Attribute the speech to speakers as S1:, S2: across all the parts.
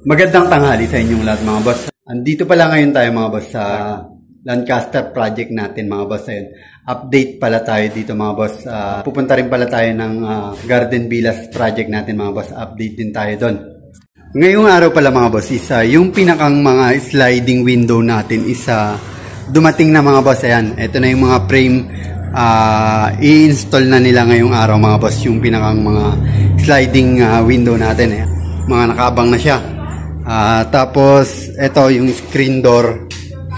S1: Magandang tanghali sa inyong lahat mga boss. Andito pala ngayon tayo mga boss sa Lancaster project natin mga boss. Ayun. Update pala tayo dito mga boss. Pupunta rin pala tayo ng Garden Villas project natin mga boss. Update din tayo doon. Ngayong araw pala mga boss is yung pinakang mga sliding window natin is dumating na mga boss. Ayan. Ito na yung mga frame i-install na nila ngayong araw mga boss. Yung pinakang mga sliding window natin. Mga nakaabang na siya. Tapos ito yung screen door.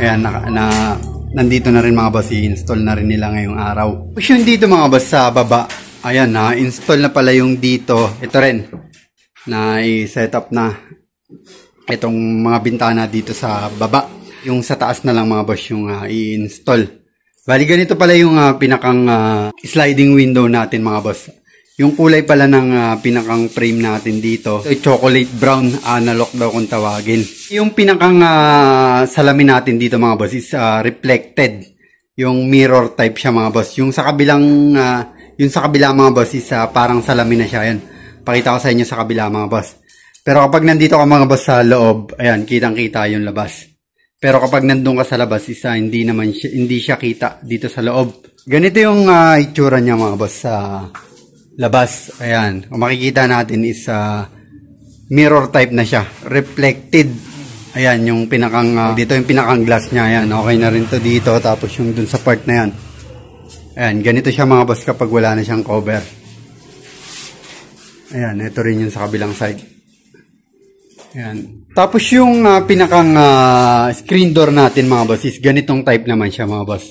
S1: Ayan, nandito na rin mga boss, i-install na rin nila ngayong araw. Tapos yung dito mga boss sa baba, ayan, install na pala yung dito. Ito rin, na i-set up na itong mga bintana dito sa baba. Yung sa taas na lang mga boss yung i-install. Bali ganito pala yung pinakang sliding window natin mga boss. Yung kulay pala ng pinakang frame natin dito, chocolate brown, analog daw kung tawagin. Yung pinakang salamin natin dito mga boss is reflected. Yung mirror type siya mga boss. Yung sa kabilang mga boss is parang salamin na siya. Ayan. Pakita ko sa inyo sa kabila mga boss. Pero kapag nandito ka mga boss sa loob, ayan, kitang-kita yung labas. Pero kapag nandun ka sa labas is hindi siya kita dito sa loob. Ganito yung itsura niya mga boss sa labas. Ayan. Kung makikita natin is mirror type na siya. Reflected. Ayan. Yung pinakang, dito yung pinakang glass niya. Ayan. Okay na rin to dito. Tapos yung dun sa part na yan. Ayan. Ganito siya mga boss kapag wala na siyang cover. Ayan. Ito rin yung sa kabilang side. Ayan. Tapos yung pinakang screen door natin mga boss is ganitong type naman siya mga boss.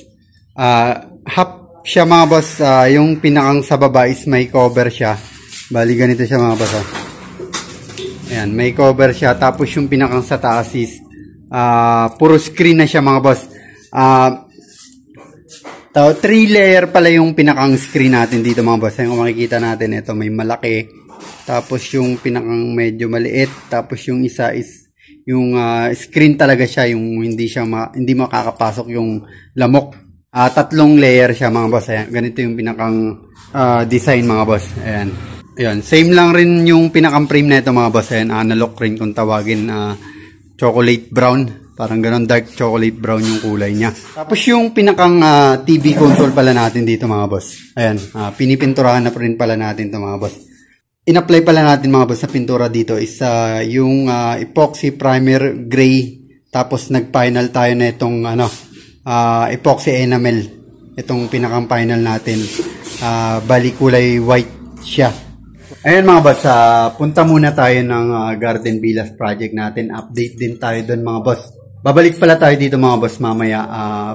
S1: Half siya mga boss, yung pinakang sa baba is may cover siya. Bali ganito siya mga boss. Ayan, may cover siya. Tapos yung pinakang sa taas is puro screen na siya mga boss. 3 layer pala yung pinakang screen natin dito mga boss. Kung makikita natin, ito may malaki. Tapos yung pinakang medyo maliit. Tapos yung isa is yung screen talaga siya, yung hindi makakapasok yung lamok. 3 layer siya mga boss. Ayan. Ganito yung pinakang design mga boss. Ayan. Ayan. Same lang rin yung pinakang frame na ito mga boss. Ayan. Analog rin kung tawagin. Chocolate brown. Parang ganon, dark chocolate brown yung kulay niya. Tapos yung pinakang TV console pala natin dito mga boss. Ayan. Pinipinturahan na rin pala natin ito mga boss. In-apply pala natin mga boss sa pintura dito is yung epoxy primer gray. Tapos nag-final tayo na itong epoxy enamel. Itong pinakang final natin. Bali kulay white siya. Ayan mga boss, punta muna tayo ng Garden Villas project natin. Update din tayo doon mga boss. Babalik pala tayo dito mga boss mamaya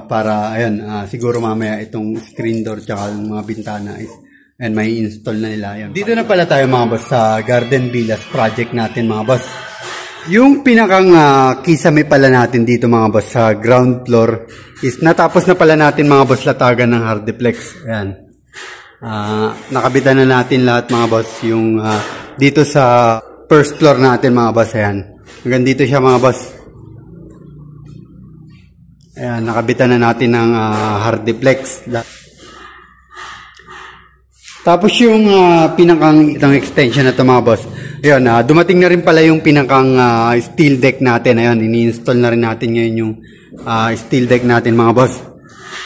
S1: para ayun, siguro mamaya itong screen door tsaka mga bintana is and may install na nila. Ayun. Dito na pala tayo mga boss sa Garden Villas project natin mga boss. Yung pinakang kisame pala natin dito mga boss sa ground floor is natapos na pala natin mga boss latagan ng hardiplex. Ayan. Nakabitan na natin lahat mga boss yung dito sa first floor natin mga boss. Ayan. Hanggang dito siya mga boss. Ayan. Nakabitan na natin ng hardiplex. Tapos yung pinakang itong extension na ito mga boss. Ayun, dumating na rin pala yung pinakang steel deck natin. Ayun, ini-install na rin natin ngayon yung steel deck natin mga boss.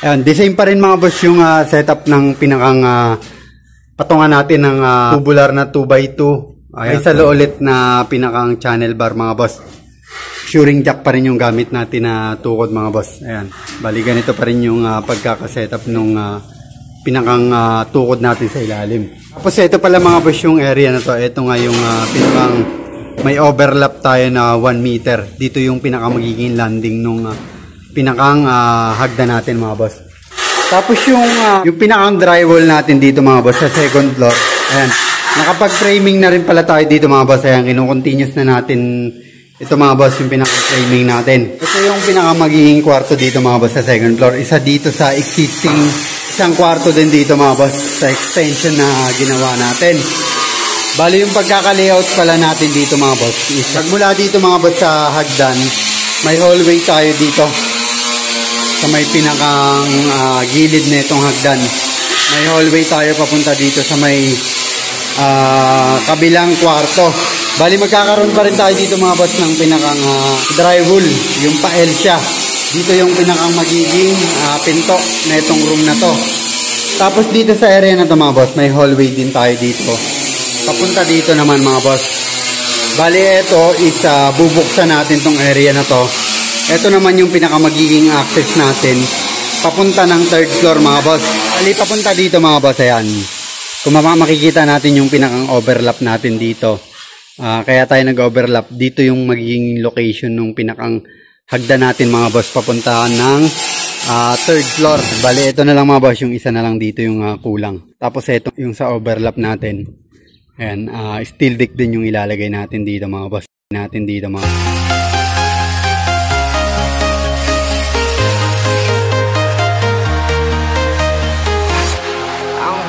S1: Ayun, design pa rin mga boss yung setup ng pinakang patungan natin ng tubular na 2x2. Ay sa ulit na pinakang channel bar mga boss. Shoring jack pa rin yung gamit natin na tukod mga boss. Ayan, bali ganito pa rin yung pagkakasetup nung pinakang tukod natin sa ilalim. Tapos ito pala mga boss yung area na to. Ito nga yung pinakang may overlap tayo na 1 meter. Dito yung pinakang magiging landing nung pinakang hagdan natin mga boss. Tapos yung pinakang drywall natin dito mga boss sa second floor. Ayan. Nakapag-framing na rin pala tayo dito mga boss. Ayan, kinu-continuous na natin ito mga boss yung pinaka-framing natin. Ito yung pinaka magiging kwarto dito mga boss sa second floor. Isa dito sa existing isang kwarto din dito mga boss sa extension na ginawa natin. Bali yung pagkaka-layout pala natin dito mga boss. Pagmula dito mga boss sa hagdan, may hallway tayo dito. Sa may pinakang gilid na itong hagdan. May hallway tayo papunta dito sa may kabilang kwarto. Bali magkakaroon pa rin tayo dito mga boss ng pinakang drywall, yung pa-L siya. Dito yung pinakang magiging pinto na itong room na to. Tapos dito sa area na to mga boss, may hallway din tayo dito. Papunta dito naman mga boss. Bali ito is bubuksan natin tong area na to. Ito naman yung pinaka magiging access natin papunta ng 3rd floor mga boss. Bali papunta dito mga boss, ayan. Kung makikita natin yung pinakang overlap natin dito. Kaya tayo nag-overlap. Dito yung magiging location ng pinakang hagdan natin mga boss papunta ng 3rd floor. Bali ito na lang mga boss, yung isa na lang dito yung kulang. Tapos ito yung sa overlap natin. Ayan, steel deck din yung ilalagay natin dito mga boss.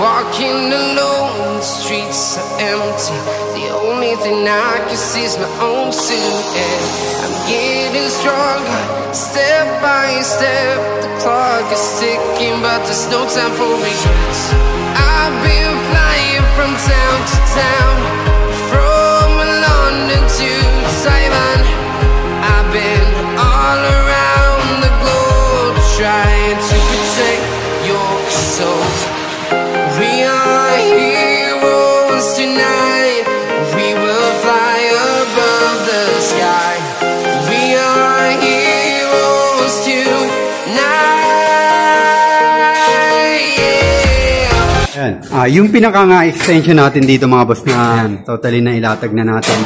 S2: Walking alone, the streets are empty. The only thing I can see is my own silhouette. I'm getting stronger, step by step. The clock is ticking, but there's no time for regrets. I've been flying from town to town, from London to Taiwan. I've been all around the globe, trying to protect your soul. We are heroes tonight. We will fly above the sky. We are heroes tonight. Yeah.
S1: Ayan. Yung pinaka extension natin dito mga boss na totally na ilatag na natin.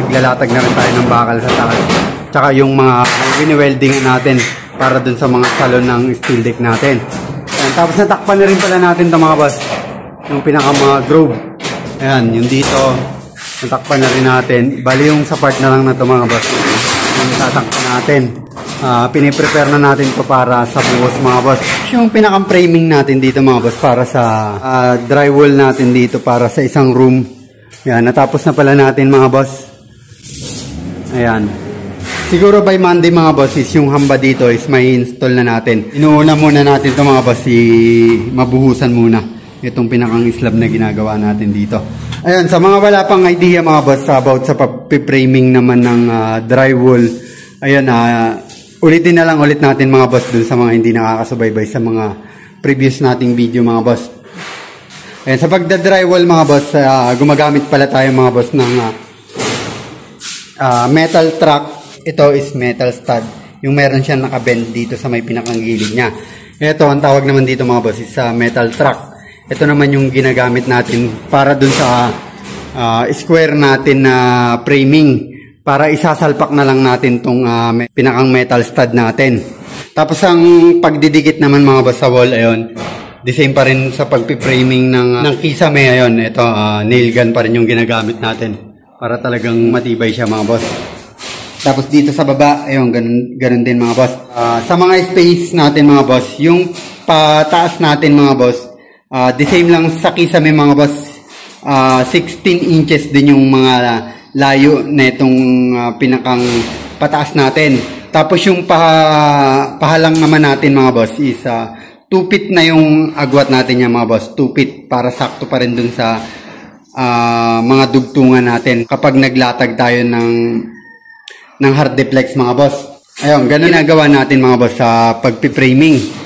S1: Glalatag na rin tayo ng bakal sa taas. Tsaka yung mga wini-weldingan natin para dun sa mga salon ng steel deck natin. Ayan. Tapos natakpan na rin pala natin ito mga boss. Yung pinaka mga groove. Ayan, yung dito. Natakpan na rin natin. Bali yung sa part na lang na ito mga boss. Yung tatakpan natin. Piniprepare na natin ito para sa buhos mga boss. Yung pinakang framing natin dito mga boss para sa drywall natin dito para sa isang room. Ayan, natapos na pala natin mga boss. Ayan. Siguro by Monday mga boss is yung hamba dito is may install na natin. Inuuna muna natin ito mga boss, mabuhusan muna itong pinakang slab na ginagawa natin dito. Ayan, sa mga wala pang idea mga boss about sa framing naman ng drywall, ayan, ulitin na lang ulit natin mga boss dun sa mga hindi nakakasubaybay sa mga previous nating video mga boss. Ayan, sa pagda-drywall mga boss, gumagamit pala tayo mga boss ng metal track. Ito is metal stud. Yung meron siya nakabend dito sa may pinakang gilid niya. Ito, ang tawag naman dito mga boss is metal track. Ito naman yung ginagamit natin para dun sa square natin na framing. Para isasalpak na lang natin tong pinakang metal stud natin. Tapos ang pagdidikit naman mga boss sa wall, ayun, the same pa rin sa pagpipraming ng kisame. Ayun, ito, nail gun pa rin yung ginagamit natin. Para talagang matibay siya mga boss. Tapos dito sa baba, ayun, ganun din mga boss. Sa mga space natin mga boss, yung pataas natin mga boss, the same lang sa kisame mga boss, 16 inches din yung mga layo na itong pinakang pataas natin. Tapos yung pahalang naman natin mga boss is 2 feet na yung agwat natin yan mga boss. 2 feet para sakto pa rin dun sa mga dugtungan natin kapag naglatag tayo ng hard deflex mga boss. Ayun, ganun ginagawa natin mga boss sa pagpipraming.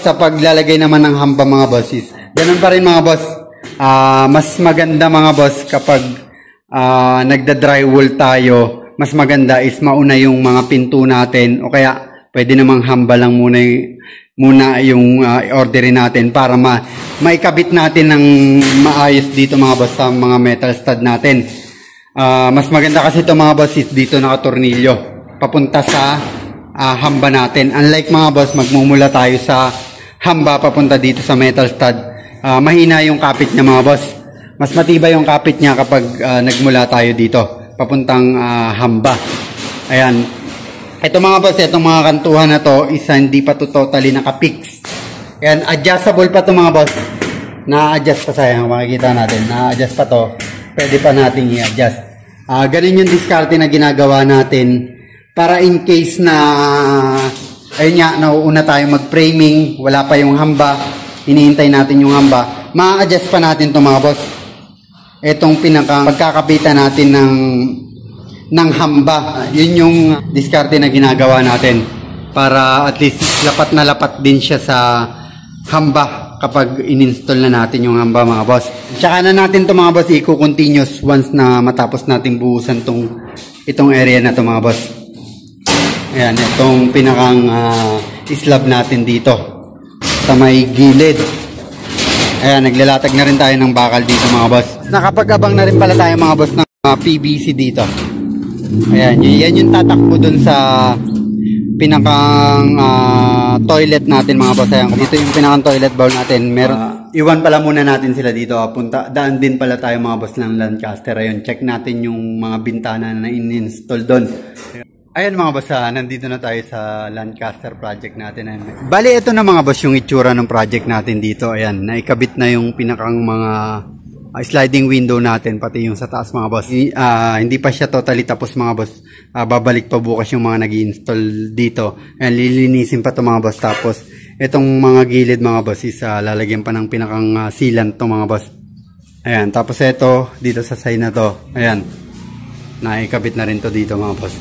S1: Sa paglalagay naman ng hamba mga boss is ganun pa rin mga boss. Mas maganda mga boss kapag nagda-drywall tayo, mas maganda is mauna yung mga pinto natin o kaya pwede namang hamba lang muna yung orderin natin para maikabit natin ng maayos dito mga boss sa mga metal stud natin. Mas maganda kasi ito mga boss is dito nakatornilyo papunta sa hamba natin. Unlike mga boss, magmumula tayo sa hamba papunta dito sa metal stud. Mahina yung kapit niya mga boss. Mas matibay yung kapit niya kapag nagmula tayo dito papuntang hamba. Ayan. Ito mga boss, itong mga kantuhan na to is hindi pa to totally nakapix. Ayan, adjustable pa to mga boss. Na-adjust pa sayang, makikita natin. Na-adjust pa to. Pwede pa nating i-adjust. Ganun yung diskarte na ginagawa natin para in case na ayun nga, nauuna tayong mag-framing, wala pa yung hamba, hinihintay natin yung hamba, ma-adjust pa natin to mga boss. Etong pagkakapitan natin ng hamba. Yun yung diskarte na ginagawa natin para at least lapat din siya sa hamba kapag in-install na natin yung hamba, mga boss. Tsaka na natin to, mga boss, i-continuous once na matapos nating buhusan itong area na to, mga boss. Ayan, itong pinakang slab natin dito sa may gilid. Ayan, naglalatag na rin tayo ng bakal dito, mga boss. Nakapag-abang na rin pala tayo, mga boss, ng PVC dito. Ayan, yan yung tatakbo dun sa pinakang toilet natin, mga boss. Ayan, dito yung pinakang toilet bowl natin. Iwan pala muna natin sila dito. Daan din pala tayo, mga boss, ng Lancaster. Ayun, check natin yung mga bintana na in-install doon. Ayan, mga boss, nandito na tayo sa Lancaster project natin. Bali, ito na, mga boss, yung itsura ng project natin dito. Ayan, naikabit na yung pinakang mga sliding window natin, pati yung sa taas, mga boss. Hindi pa siya totally tapos, mga boss. Babalik pa bukas yung mga nag-i-install dito. Ayan, lilinisin pa to, mga boss. Tapos, itong mga gilid, mga boss, is lalagyan pa ng pinakang sealant to, mga boss. Ayan, tapos ito, dito sa side na to. Ayan, naikabit na rin to dito, mga boss.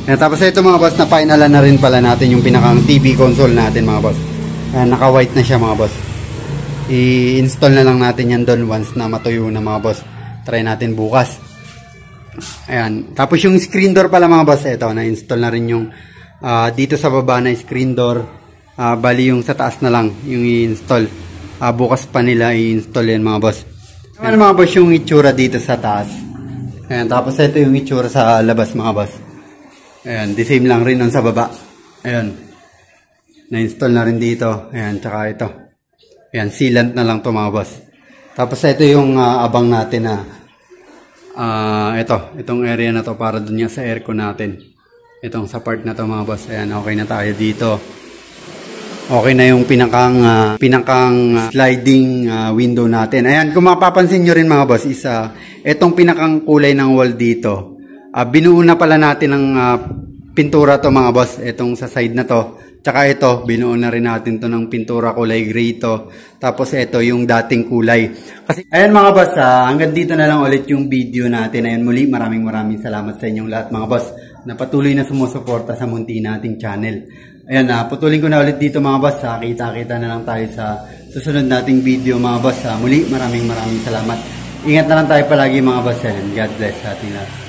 S1: Ayan, tapos ito, mga boss, na-finalan na rin pala natin yung pinakang TV console natin, mga boss. Ayan, naka-white na siya, mga boss. I-install na lang natin yan doon once na matuyo na, mga boss. Try natin bukas. Ayan. Tapos yung screen door pala, mga boss. Ito, na-install na rin yung dito sa baba na screen door. Bali yung sa taas na lang yung i-install. Bukas pa nila i-install yan, mga boss. Ayan, mga boss, yung itsura dito sa taas. Ayan. Tapos ito yung itsura sa labas, mga boss. Ayan. The same lang rin nun sa baba. Ayan. Na-install na rin dito. Ayan. Tsaka ito. Ayan, sealant na lang to, mga boss. Tapos ito yung abang natin na itong area na to para dun yan sa aircon natin. Itong sa part na to, mga boss. Ayan, okay na tayo dito. Okay na yung pinakang sliding window natin. Ayan, kung mapapansin nyo rin, mga boss, is itong pinakang kulay ng wall dito. Binuo na pala natin ng pintura to, mga boss. Itong sa side na to. Tsaka ito, binuo na rin natin to ng pintura kulay gray to. Tapos ito, yung dating kulay. Kasi, ayan, mga boss, hanggang dito na lang ulit yung video natin. Ayan, muli, maraming salamat sa inyong lahat, mga boss, na patuloy na sumusuporta sa munti nating channel. Ayan, putulin ko na ulit dito, mga boss. Kita-kita na lang tayo sa susunod nating video, mga boss. Muli, maraming salamat. Ingat na lang tayo palagi, mga boss. Ayan, God bless sa ating lahat.